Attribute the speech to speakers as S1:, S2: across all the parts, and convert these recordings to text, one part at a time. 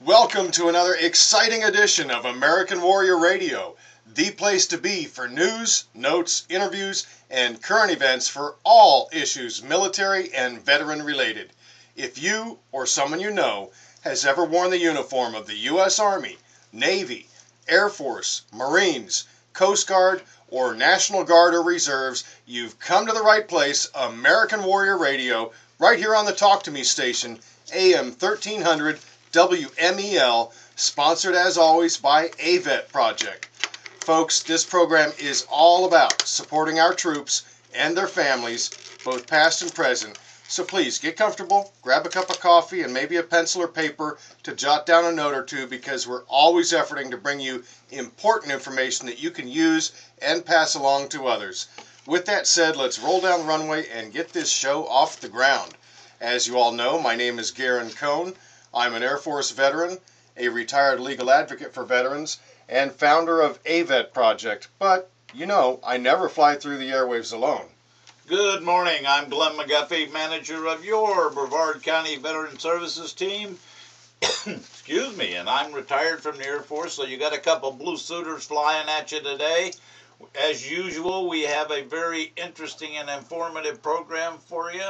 S1: Welcome to another exciting edition of American Warrior Radio, the place to be for news, notes, interviews, and current events for all issues military and veteran related. If you or someone you know has ever worn the uniform of the U.S. Army, Navy, Air Force, Marines, Coast Guard, or National Guard or Reserves, you've come to the right place. American Warrior Radio, right here on the Talk to Me station, AM 1300 WMEL, sponsored as always by AVET Project. Folks, this program is all about supporting our troops and their families, both past and present. So please get comfortable, grab a cup of coffee and maybe a pencil or paper to jot down a note or two, because we're always efforting to bring you important information that you can use and pass along to others. With that said, let's roll down the runway and get this show off the ground. As you all know, my name is Garen Cohn. I'm an Air Force veteran, a retired legal advocate for veterans, and founder of AVET Project. But, you know, I never fly through the airwaves alone.
S2: Good morning. I'm Glenn McGuffey, manager of your Brevard County Veteran Services team. Excuse me, and I'm retired from the Air Force, so you got a couple blue suiters flying at you today. As usual, we have a very interesting and informative program for you,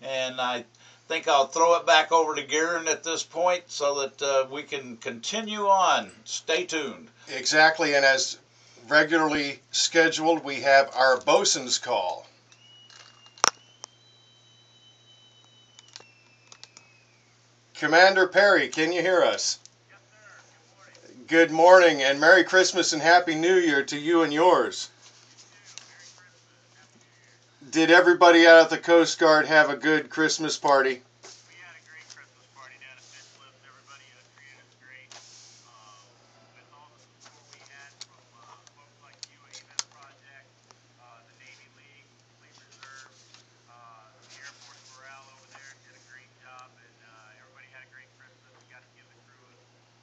S2: and I think I'll throw it back over to Garen at this point so that we can continue on. Stay tuned.
S1: Exactly, and as regularly scheduled, we have our Bosun's call. Commander Perry, can you hear us?
S3: Yes, sir.
S1: Good morning, and Merry Christmas and Happy New Year to you and yours.
S3: You too. Merry Christmas. Happy New Year.
S1: Did everybody out at the Coast Guard have a good Christmas party?
S3: We had a great Christmas party down at Fish Lift. Everybody treated us great. With all the support we had from folks like you, AVET Project, the Navy League, Fleet Reserve, the Air Force morale over there did a great job, and everybody had a great Christmas. We got to give the crew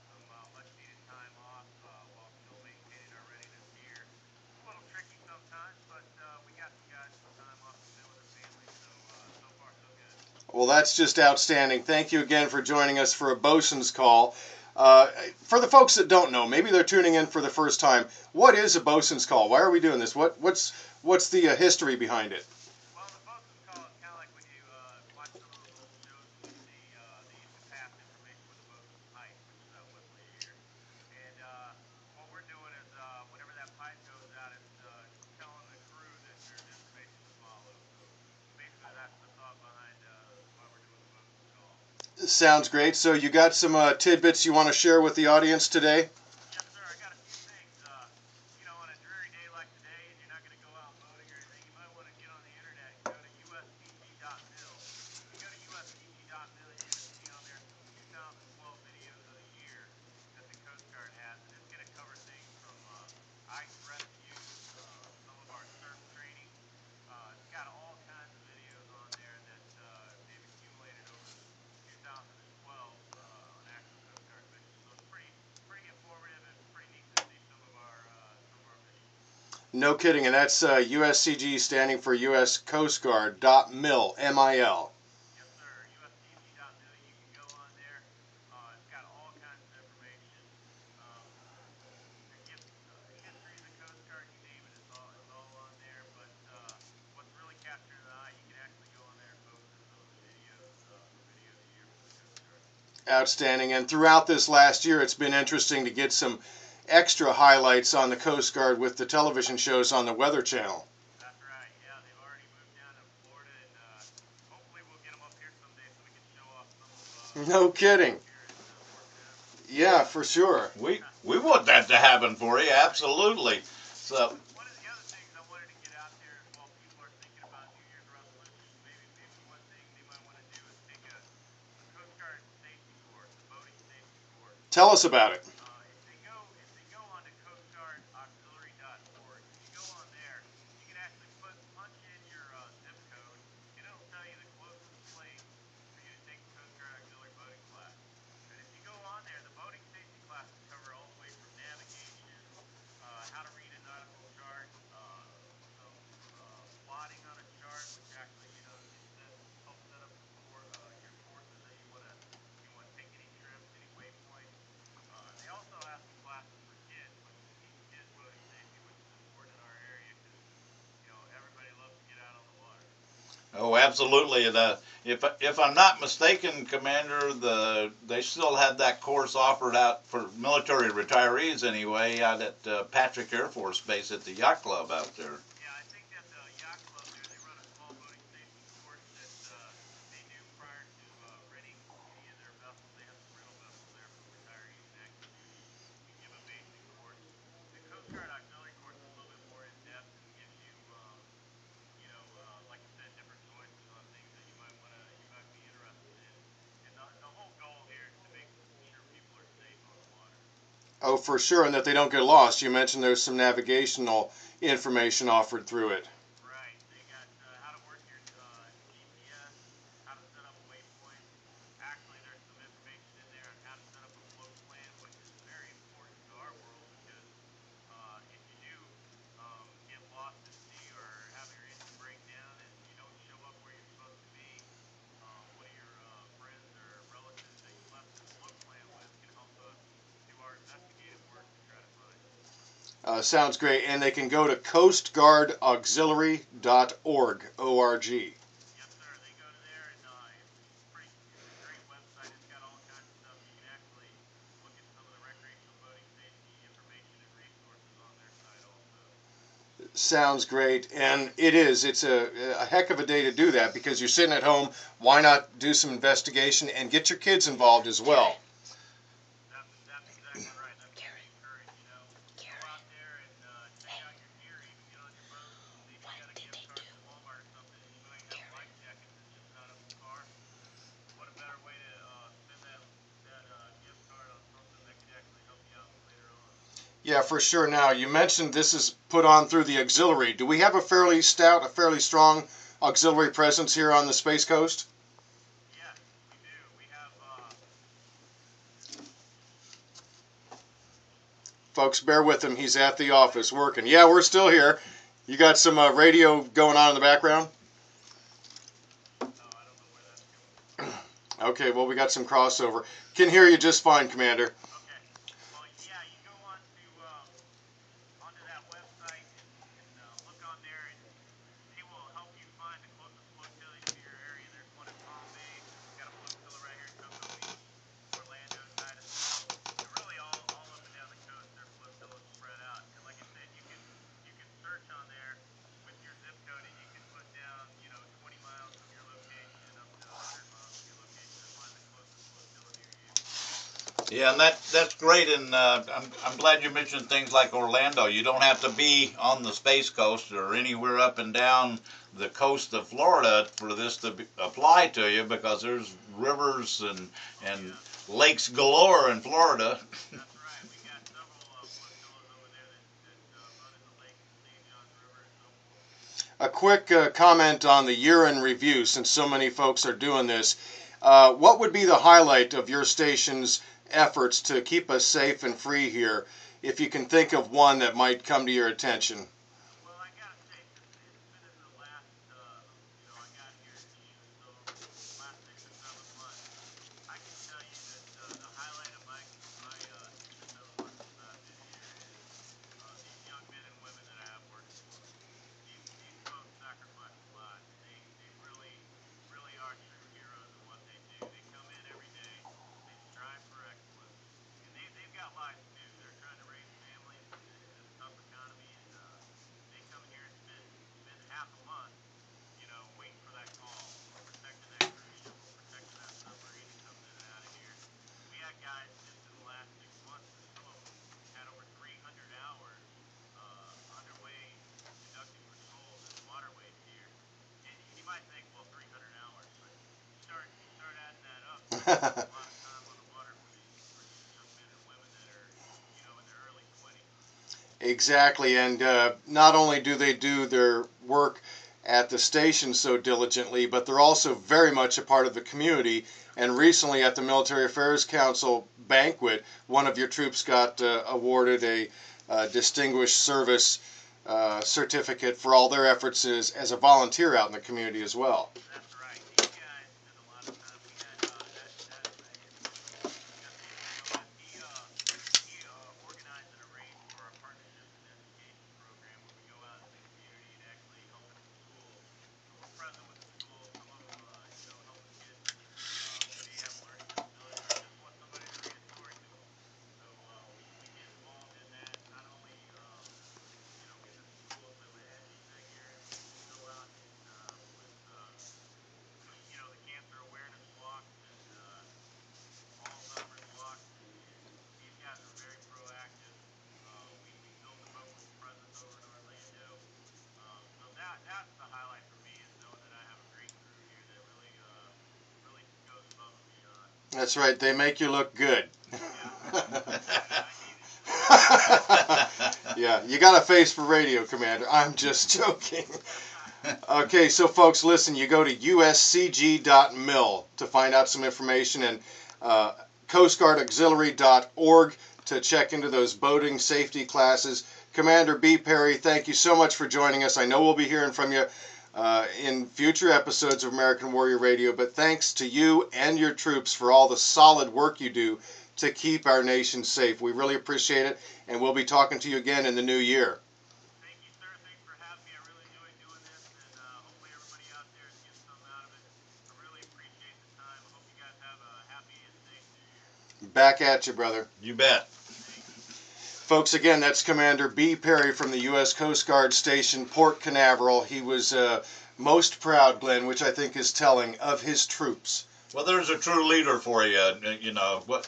S3: some much-needed time off while still maintaining our readiness here. It's a little tricky sometimes, but we got some guys some time off to spend with their families, so so far so good.
S1: Well, that's just outstanding. Thank you again for joining us for a Bosun's call. For the folks that don't know, maybe they're tuning in for the first time, what is a Bosun's call? Why are we doing this? What's the history behind it?
S3: Well, the Bosun's call is kind of like when you watch some of those old shows and you see they used to pass information with a Bosun's pipe, which is a whistle you hear. And what we're doing is whenever that pipe goes out, it's telling the crew that there's information to follow. So basically that's the thought behind why we're doing the Bosun's call.
S1: Sounds great. So you got some tidbits you want to share with the audience today?
S3: Yes, sir. I got a few things. On a dreary day like today, and you're not going to go out boating or anything, you might want to get on the internet and go to usdg.mil. If you go to usdg.mil, you're going to see on there some 2012 videos of the year that the Coast Guard has, and it's going to cover things from ice rescue, some of our surf training. It's got all kinds of videos on there that they've accumulated over 2012 on actual Coast Guard missions. So it's pretty informative and pretty neat to see some of our missions.
S1: No kidding, and that's USCG standing for US Coast Guard .mil, M-I-L.
S3: Yes, sir. USDG.mil. You can go on there. It's got all kinds of information. History of the Coast Guard, you name it, it's all on there. But what's really capturing the eye, you can actually go on there and vote for some of the videos for video of the year for the Coast Guard.
S1: Outstanding. And throughout this last year, it's been interesting to get some extra highlights on the Coast Guard with the television shows on the Weather Channel.
S3: That's right. Yeah, they've already moved down to Florida, and hopefully we'll get them up here someday so we can show off some of
S1: No kidding.
S3: here
S1: Yeah, for sure.
S2: We want that to happen for you, absolutely. So
S3: One of the other things I wanted to get out there while people are thinking about New Year's resolutions, maybe one thing they might want to do is take a Coast Guard safety course, a boating safety course.
S1: Tell us about it.
S3: If they go on to coastguardauxiliary.org, if you go on there, you can actually punch in your zip code, and it'll tell you the closest place for you to take the Coast Guard auxiliary boating class. And if you go on there, the boating safety classes cover all the way from navigation, how to read a nautical chart, some plotting on a chart, which actually helps set up your courses that you want to take any trips, any waypoints.
S2: Oh, absolutely. And, if I'm not mistaken, Commander, they still have that course offered out for military retirees anyway, out at Patrick Air Force Base at the Yacht Club out there.
S3: Yeah, I think at the yacht club there they run a small boating station course that they do prior to renting any of their vessels. They have some rental vessels there for retirees and active duty and give a basic course. The Coast Guard auxiliary course is a little bit more in depth and gives you, like I said, different choices on things that you might be interested in. And the whole goal here is to make sure people are safe on the water.
S1: Oh, for sure, and that they don't get lost. You mentioned there's some navigational information offered through it.
S3: Right. They got how to work your GPS, how to set up waypoints. Actually, there's some information in there on how to set up a float plan, which is very important to our world because if you do get lost at sea or have your engine break down and you don't show up where you're supposed to be, one of your friends or relatives that you left this float plan with can help do our investigative work to try to find you.
S1: Sounds great, and they can go to coastguardauxiliary.org, O-R-G.
S3: Yes, sir. They go to there, and it's a great website. It's got all kinds of stuff. You can actually look at some of the recreational boating safety information and resources on their site also.
S1: Sounds great, and it's a heck of a day to do that because you're sitting at home. Why not do some investigation and get your kids involved as well?
S3: That's exactly right. That's what we encourage. Go out there and check out your gear. Even get on your boat. Maybe you got a gift card from Walmart or something, and you might have life jackets that's just not up to par. What a better way to spend that gift card on something that could actually help you out later on.
S1: Yeah, for sure. Now, you mentioned this is put on through the auxiliary. Do we have a fairly stout, a fairly strong auxiliary presence here on the Space Coast?
S3: Yes, we do. We have
S1: Folks, bear with him. He's at the office working. Yeah, we're still here. You got some radio going on in the background?
S3: I don't know where that's coming from.
S1: Okay, well, we got some crossover. Can hear you just fine, Commander.
S3: Okay. Well, yeah, you go onto that website and look on there, and they will help you find the closest flotillas to your area. There's one in Palm Bay. Got a flotilla right here in Cocoa Beach, Orlando, Titusville, and really all up and down the coast. Their flotillas spread out. And like I said, you can search on there with your zip code, and you can put down 20 miles from your location up to 100 miles from your location to find the closest flotilla near you.
S2: Yeah, and that's great, and I'm glad you mentioned things like Orlando. You don't have to be on the Space Coast or anywhere up and down the coast of Florida for this to apply to you, because there's rivers and lakes galore in Florida.
S3: That's right. We got several flotillas over there that run in the lake and the St. Johns River and so forth.
S1: A quick comment on the year in review, since so many folks are doing this. What would be the highlight of your station's efforts to keep us safe and free here, if you can think of one that might come to your attention?
S3: Well, I gotta say, since it's been in the last, I got here in June, so last 6 or 7 months, I can tell you that the highlight of my 6 or 7 months since I've been here is these young men and women that I have working for me. These folks sacrifice a lot. They really are true heroes in what they do. They come in every day. They strive for excellence, and they've got lives too. They're trying to raise families in this tough economy, and they come in here and spend half a month, waiting for that call, protecting that cruise ship or protecting that submarine that comes in and out of here. We had guys just in the last 6 months, some of them had over 300 hours underway conducting patrols in the waterways here. And you might think, well, 300 hours, but you start adding that up. That's a lot of time on the water for these young men and women that are, in their early 20s.
S1: Exactly, and not only do they do their work at the station so diligently, but they're also very much a part of the community. And recently at the Military Affairs Council banquet, one of your troops got awarded a Distinguished Service certificate for all their efforts as a volunteer out in the community as well.
S3: That's right. These guys spend a lot of time. We had if Mr. McGuffey, if you know this, he organized and arranged for our partnerships and education program where we go out into the community and actually help at the schools. So we're present with the schools
S1: That's right. They make you look good. Yeah, you got a face for radio, Commander. I'm just joking. Okay, so folks, listen, you go to uscg.mil to find out some information, and coastguardauxiliary.org to check into those boating safety classes. Commander B. Perry, thank you so much for joining us. I know we'll be hearing from you in future episodes of American Warrior Radio, but thanks to you and your troops for all the solid work you do to keep our nation safe. We really appreciate it, and we'll be talking to you again in the new year.
S3: Thank you, sir. Thanks for having me. I really enjoyed doing this, and hopefully everybody out there is getting something out of it. I really appreciate the time. I hope you guys have a happy and safe New Year.
S1: Back at you, brother.
S2: You bet.
S1: Folks, again, that's Commander B. Perry from the U.S. Coast Guard Station, Port Canaveral. He was most proud, Glenn, which I think is telling, of his troops.
S2: Well, there's a true leader for you. You know what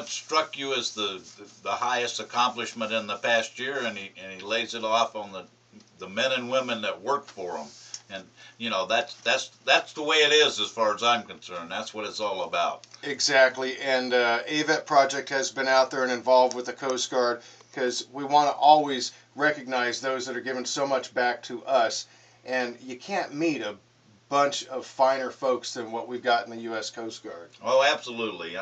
S2: struck you as the highest accomplishment in the past year, and he lays it off on the men and women that work for him. And you know that's the way it is as far as I'm concerned. That's what it's all about.
S1: Exactly, and AVET Project has been out there and involved with the Coast Guard because we want to always recognize those that are giving so much back to us, and you can't meet a bunch of finer folks than what we've got in the U.S. Coast Guard.
S2: Oh, absolutely.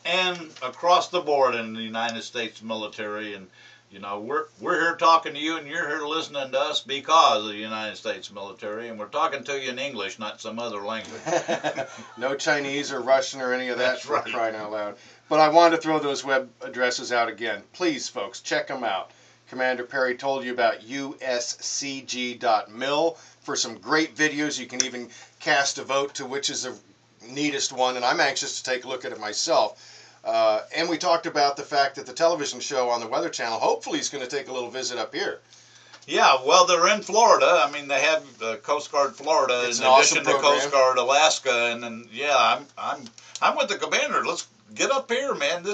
S2: And across the board in the United States military, and you know, we're here talking to you, and you're here listening to us because of the United States military, and we're talking to you in English, not some other language.
S1: No Chinese or Russian or any of that.
S2: That's
S1: for
S2: right.
S1: Crying out loud. But I wanted to throw those web addresses out again. Please, folks, check them out. Commander Perry told you about uscg.mil for some great videos. You can even cast a vote to which is the neatest one, and I'm anxious to take a look at it myself. And we talked about the fact that the television show on the Weather Channel hopefully is going to take a little visit up here.
S2: Yeah, well, they're in Florida. I mean, they have Coast Guard Florida
S1: It's
S2: in
S1: an awesome
S2: addition to
S1: program.
S2: Coast Guard Alaska, and then yeah, I'm with the commander. Let's get up here, man.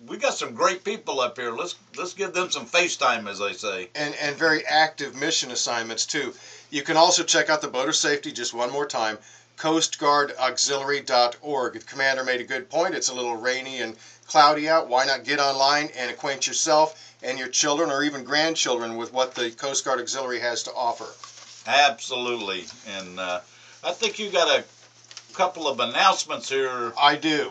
S2: We got some great people up here. Let's give them some FaceTime, as they say.
S1: And very active mission assignments too. You can also check out the boater safety just one more time. coastguardauxiliary.org. The commander made a good point. It's a little rainy and cloudy out. Why not get online and acquaint yourself and your children or even grandchildren with what the Coast Guard Auxiliary has to offer?
S2: Absolutely. And I think you got a couple of announcements here.
S1: I do.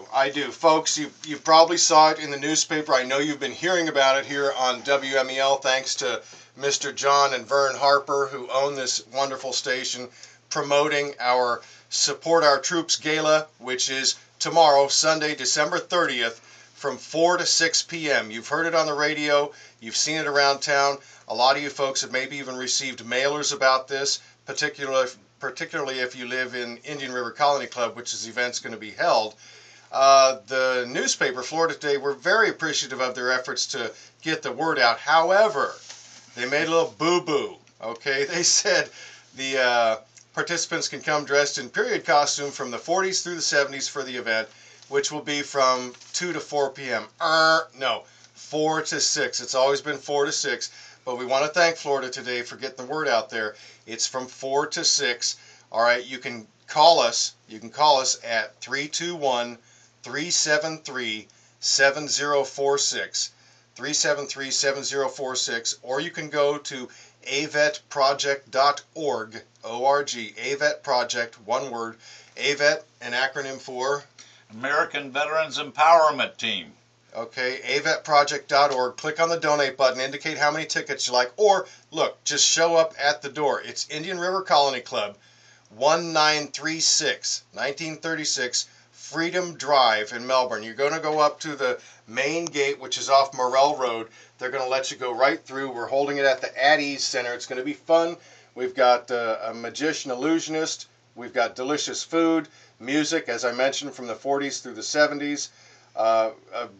S1: Folks, you probably saw it in the newspaper. I know you've been hearing about it here on WMEL, thanks to Mr. John and Vern Harper, who own this wonderful station, promoting our Support Our Troops Gala, which is tomorrow, Sunday, December 30th, from 4 to 6 p.m. You've heard it on the radio. You've seen it around town. A lot of you folks have maybe even received mailers about this, particularly if you live in Indian River Colony Club, which is the event's going to be held. The newspaper, Florida Today, were very appreciative of their efforts to get the word out. However, they made a little boo-boo, okay? They said the participants can come dressed in period costume from the 40s through the 70s for the event, which will be from 2 to 4 p.m. No, 4 to 6. It's always been 4 to 6, but we want to thank Florida Today for getting the word out there. It's from 4 to 6. All right, you can call us. You can call us at 321-373-7046. 373-7046, or you can go to avetproject.org, O-R-G, AVET Project, one word, AVET, an acronym for?
S2: American Veterans Empowerment Team.
S1: Okay, avetproject.org. Click on the donate button, indicate how many tickets you like, or look, just show up at the door. It's Indian River Colony Club, 1936 Freedom Drive in Melbourne. You're going to go up to the main gate, which is off Morrell Road. They're going to let you go right through. We're holding it at the At Ease Center. It's going to be fun. We've got a magician illusionist. We've got delicious food, music, as I mentioned, from the 40s through the 70s. A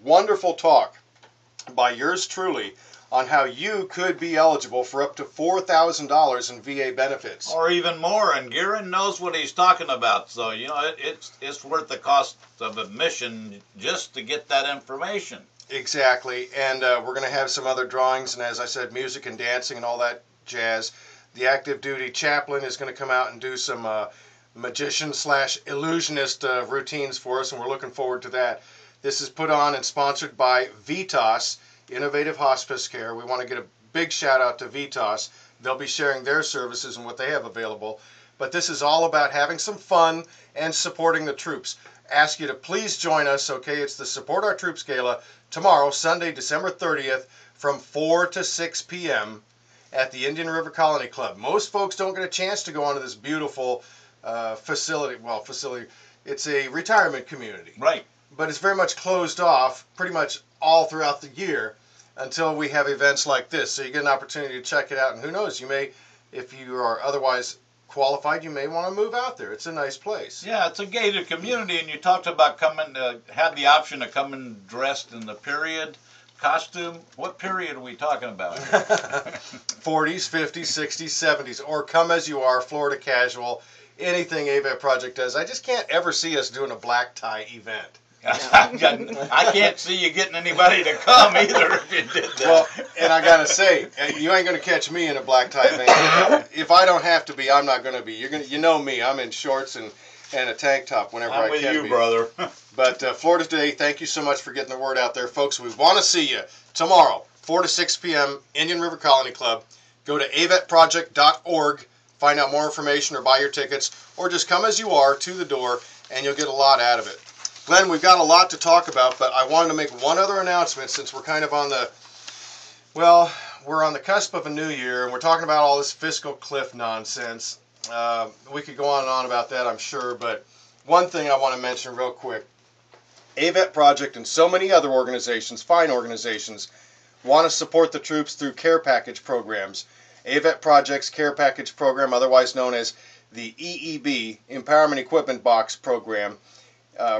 S1: wonderful talk by yours truly on how you could be eligible for up to $4,000 in VA benefits.
S2: Or even more, and Guerin knows what he's talking about. So, you know, it's worth the cost of admission just to get that information.
S1: Exactly, and we're going to have some other drawings, and as I said, music and dancing and all that jazz. The active duty chaplain is going to come out and do some magician slash illusionist routines for us, and we're looking forward to that. This is put on and sponsored by Vitas, Innovative Hospice Care. We want to get a big shout out to Vitas. They'll be sharing their services and what they have available. But this is all about having some fun and supporting the troops. Ask you to please join us, okay? It's the Support Our Troops Gala tomorrow, Sunday, December 30th, from 4 to 6 p.m. at the Indian River Colony Club. Most folks don't get a chance to go onto this beautiful facility. Well, facility, it's a retirement community.
S2: Right.
S1: But it's very much closed off pretty much all throughout the year until we have events like this. So you get an opportunity to check it out, and who knows, you may, if you are otherwise qualified, you may want to move out there. It's a nice place.
S2: Yeah, it's a gated community, and you talked about coming to have the option of coming dressed in the period costume. What period are we talking about?
S1: 40s, 50s, 60s, 70s, or come as you are, Florida casual, anything AVET Project does. I just can't ever see us doing a black tie event.
S2: I can't see you getting anybody to come either if you did that.
S1: Well, and I gotta say, you ain't gonna catch me in a black tie event. If I don't have to be, I'm not gonna be. You know me. I'm in shorts and a tank top whenever I can be.
S2: I'm with you, brother.
S1: But Florida Today, thank you so much for getting the word out there, folks. We want to see you tomorrow, 4 to 6 p.m. Indian River Colony Club. Go to avetproject.org, find out more information or buy your tickets, or just come as you are to the door, and you'll get a lot out of it. Glenn, we've got a lot to talk about, but I wanted to make one other announcement since we're kind of on the, well, we're on the cusp of a new year, and we're talking about all this fiscal cliff nonsense. We could go on and on about that, I'm sure, but one thing I want to mention real quick. AVET Project and so many other organizations, fine organizations, want to support the troops through care package programs. AVET Project's care package program, otherwise known as the EEB, Empowerment Equipment Box program,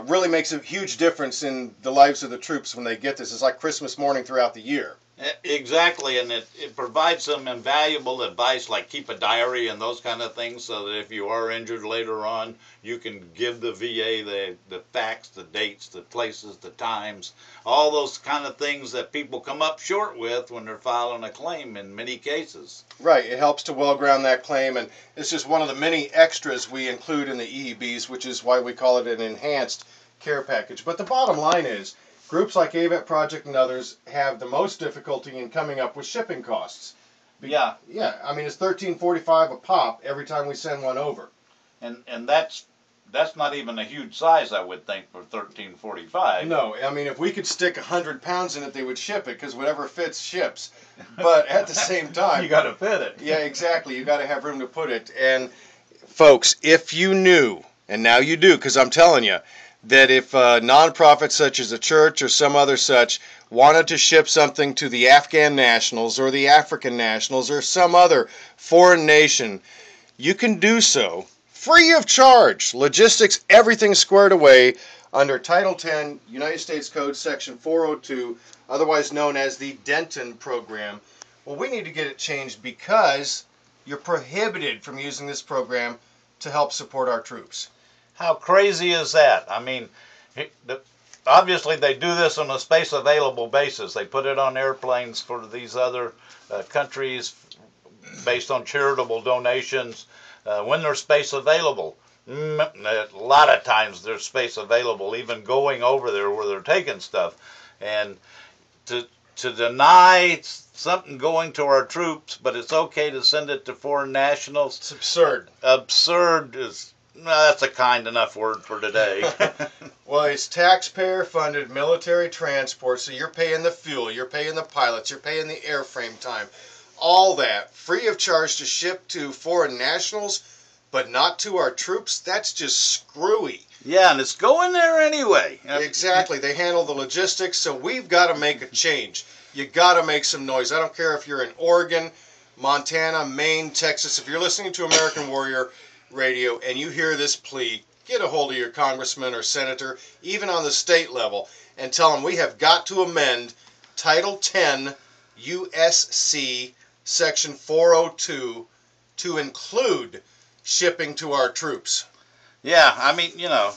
S1: really makes a huge difference in the lives of the troops when they get this. It's like Christmas morning throughout the year.
S2: Exactly, and it provides some invaluable advice, like keep a diary and those kind of things, so that if you are injured later on, you can give the VA the facts, the dates, the places, the times, all those kind of things that people come up short with when they're filing a claim in many cases.
S1: Right, it helps to well ground that claim, and it's just one of the many extras we include in the EEBs, which is why we call it an enhanced care package. But the bottom line is, groups like AVET Project and others have the most difficulty in coming up with shipping costs.
S2: Yeah.
S1: Yeah, I mean, it's $13.45 a pop every time we send one over.
S2: And that's not even a huge size, I would think, for $13.45.
S1: No, I mean, if we could stick 100 pounds in it, they would ship it, because whatever fits ships. But at the same time,
S2: you got to fit it.
S1: Yeah, exactly. You got to have room to put it. And folks, if you knew, and now you do, because I'm telling you, that if a nonprofit such as a church or some other such wanted to ship something to the Afghan nationals or the African nationals or some other foreign nation, you can do so free of charge. Logistics, everything squared away under Title 10, United States Code Section 402, otherwise known as the Denton Program. Well, we need to get it changed because you're prohibited from using this program to help support our troops.
S2: How crazy is that? I mean, obviously they do this on a space available basis. They put it on airplanes for these other countries based on charitable donations when there's space available. A lot of times there's space available, even going over there where they're taking stuff. And to deny something going to our troops, but it's okay to send it to foreign nationals.
S1: It's absurd.
S2: Absurd is... No, that's a kind enough word for today.
S1: Well, it's taxpayer-funded military transport, so you're paying the fuel, you're paying the pilots, you're paying the airframe time, all that, free of charge to ship to foreign nationals, but not to our troops. That's just screwy.
S2: Yeah, and it's going there anyway.
S1: Exactly. They handle the logistics, so we've got to make a change. You got to make some noise. I don't care if you're in Oregon, Montana, Maine, Texas. If you're listening to American Warrior Radio and you hear this plea, get a hold of your congressman or senator, even on the state level, and tell them we have got to amend Title 10 USC Section 402 to include shipping to our troops.
S2: Yeah, I mean, you know,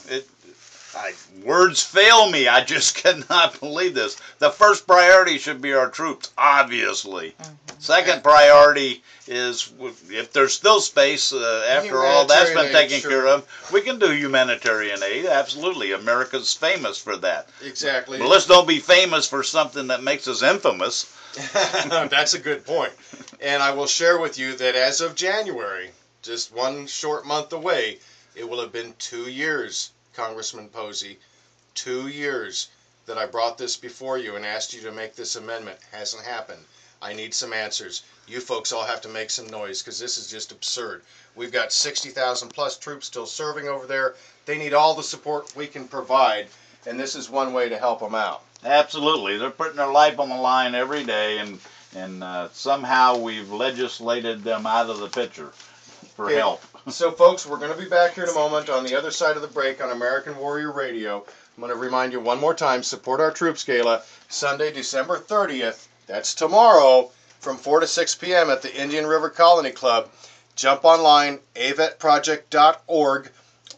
S2: Words fail me. I just cannot believe this. The first priority should be our troops, obviously. Second priority is, if there's still space after all that's been taken care of, we can do humanitarian aid. Absolutely. America's famous for that.
S1: Exactly.
S2: But let's don't be famous for something that makes us infamous.
S1: That's a good point. And I will share with you that as of January, just one short month away, it will have been 2 years, Congressman Posey, 2 years that I brought this before you and asked you to make this amendment. Hasn't happened. I need some answers. You folks all have to make some noise because this is just absurd. We've got 60,000 plus troops still serving over there. They need all the support we can provide, and this is one way to help them out.
S2: Absolutely. They're putting their life on the line every day, and somehow we've legislated them out of the picture for help.
S1: So, folks, we're going to be back here in a moment on the other side of the break on American Warrior Radio. I'm going to remind you one more time, support our Troops Gala, Sunday, December 30th. That's tomorrow from 4 to 6 p.m. at the Indian River Colony Club. Jump online, avetproject.org,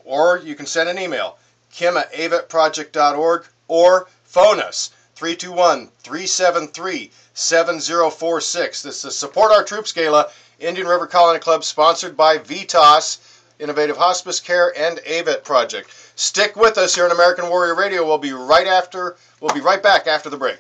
S1: or you can send an email, kim@avetproject.org, or phone us, 321-373-7046. This is the Support Our Troops Gala, Indian River Colony Club, sponsored by VITAS, Innovative Hospice Care, and AVET Project. Stick with us here on American Warrior Radio. We'll be right back after the break.